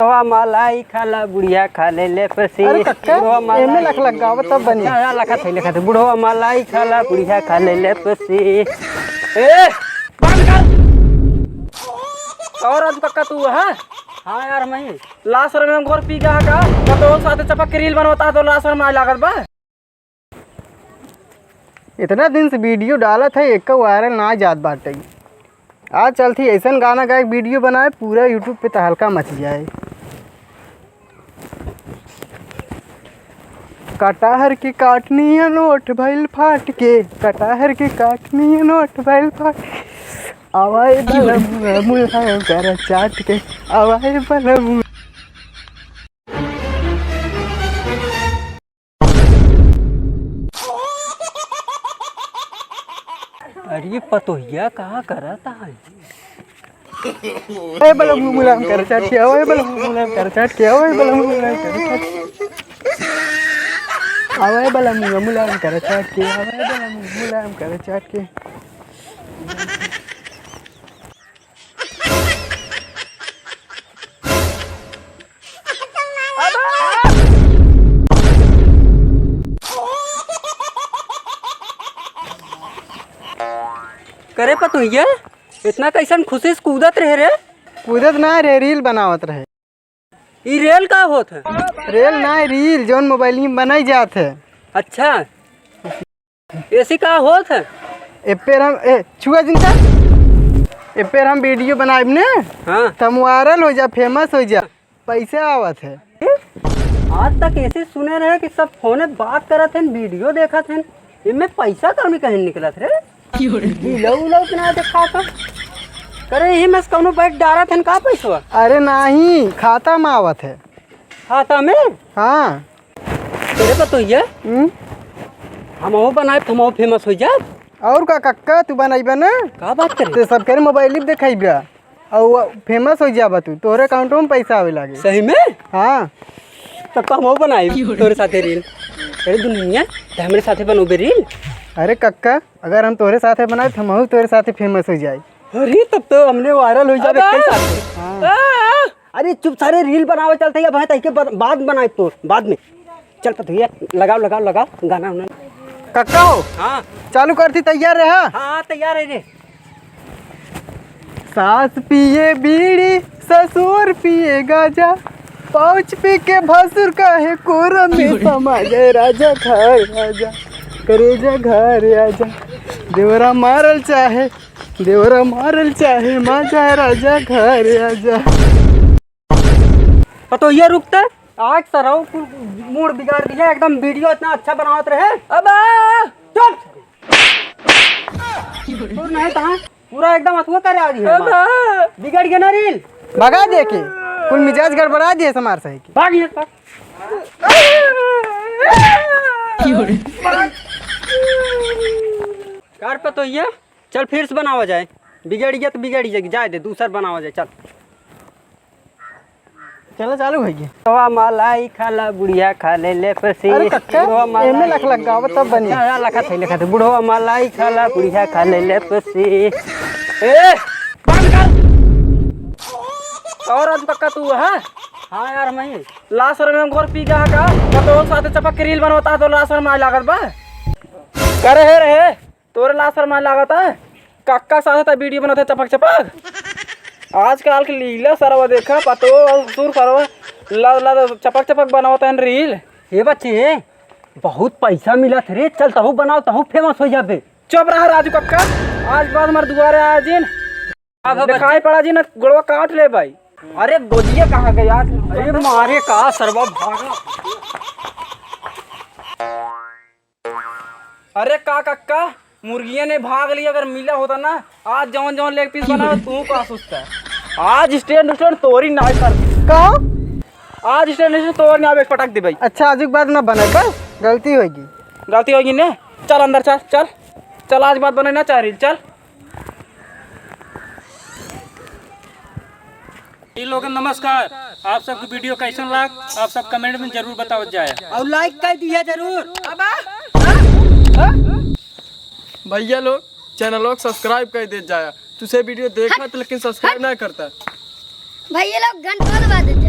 बुढ़वा मलाई खाला बुढ़िया खा ले ले पसी। अरे कक्का एमे लख लगाव तब बनी। हां लिखा थे बुढ़वा मलाई खाला बुढ़िया खा ले ले पसी। ए बंद कर। और आज कक्का तू है? हां यार मैं लास्ट में हम घर पी गया का तो साथ चपक के रील बनवाता तो लास्ट में लागत बा। इतना दिन से वीडियो डाला था एक का वायरल ना जात बाटे। आज चलती ऐसा गाना गाए वीडियो बनाए पूरा यूट्यूब पे तहलका मच जाए। कटहर की काटनी है नोट भइल फाट के, कटहर की काटनी है नोट भइल फाट के, आवाए बलमुआ मुलायम कर चाट के, आवाए बलमुआ। अरे पतोहिया कहाँ करता है? आवाए बलमुआ मुलायम कर चाट के, आवाए बलमुआ मुलायम कर चाट के, आवाए बलमुआ मुलायम कर चाट के, आवाए बलमुआ मुलायम कर चाट के, आवाए बलमुआ मुलायम कर चाट के। करे पतोहिया इतना कैसन खुशी से कूदत रहे रे? कूदत ना रे, रील बनावत रहे। ई रेल का होत है? रेल ना रील जोन मोबाइल में बनाई जात है। अच्छा ऐसी का होत है? एपेर हम छुआ जिनका एपेर हम वीडियो बनाइब ने हाँ तम वायरल हो जा, फेमस हो जा, पैसे आवत है। आज तक ऐसे सुने रहे कि सब फोने बात करत हैं, वीडियो देखत हैं, इनमें पैसा कमी कहीं निकलत रे? लऊ के ना देखा का करे ही में कौनो बैठ डारत हैं का पैसा? अरे नहीं, खाता में आवत है। खाता में? हाँ तेरे पतोहिया हम बनाए हम फेमस हो जाए। और का कक्का तू बनाइबा ना का बात करे? तो सबके मोबाइल में देखाइबा और फेमस हो जाबा तू, तोहरे अकाउंट में पैसा आवे लागे। सही में? हाँ तब का हम बनाई तोरे साथे रील। तेरे दुनिया तो हमारे साथे बनोबे रील। अरे कक्का अगर हम तोहरे साथे बनाए तो हम तोहरे साथे फेमस हो जाए। अरे तब तो हमने वायरल हो जाए साथे। हाँ। अरे चुप सारे रील बनावे चलते या भाई के बाद बनाए तो बाद में चल पतोहिया लगाओ गाना उन्हें। कक्का हो हाँ चालू करती, तैयार रहा? हाँ तैयार है रे। सास पिए बीड़ी ससुर पिए गाजा, पाउच पी के भसुर कहे कोरम में समा जाए, राजा घर आजा करेजा घर आजा, देवरा मारल चाहे माँ जाए, राजा घर आजा। पतोहिया रुकता आज सराव मूड बिगाड़ दिया एकदम। वीडियो इतना अच्छा बनावत रहे अब चल तू नहीं कहाँ पूरा एकदम अथवा करे आज बिगड़ गया ना रील। भगा दे के कुल मिजाज गड़बड़ा दिए समार सही की। भाग ये कार पतोहिया चल फिर से बनावा जाए। बिगड़ गया तो बिगड़ जाएगी, जाए दे दूसरा बनावा जाए। चल चलो चालू होगी। बुढ़वा मलाई खाला बुढ़िया खा ले ले पसी। अरे कक्का एमे लख लगाव तब बनी। हां लिखा थे बुढ़वा मलाई खाला बुढ़िया खा ले ले पसी। ए बंद कर। और आज कक्का तू है? हां यार मैं लास्ट में हम घर पी गया का तो साथ चपक के रील बनवाता तो लास्ट में लागत बा। करे हे रे तोरे लास्ट में लागत है कक्का साथ वीडियो बनाते चपक आजकल के लीला सरवा देखा पतो सुर सरवा ला चपक बनावता है रील। ये बच्चे बहुत पैसा मिला थे रे, चल तहु बनाओ तहु फेमस हो जाबे। चुप रहा राजू कक्का, आज बाद हमारे दुआरे आया जिन दिखाई पड़ा जी ना गोड़वा काट ले भाई। अरे गोजिया कहाँ गया? अरे मारे का सरवा भागा। अरे का कक्का मुर्गिया ने भाग लिया, अगर मिला होता ना आज जवन लेग पीस बना तू का सोचता है? आज स्टैंड तोरी ना कर कहो आज स्टैंड तोड़ ना पटक दे भाई। अच्छा आज के बाद ना बने, बस गलती होगी ने। चल अंदर चल आज बात बने ना चाह रही। चल लोग नमस्कार, आप सबको वीडियो कैसन लग आप सब कमेंट में जरूर बताओ जाए और लाइक कर दिया जरूर। भैया लोग चैनल को सब्सक्राइब कर दे जाया। तुझे वीडियो देखा तो लेकिन सब्सक्राइब नहीं करता। भैया लोग घंटा दबा देते।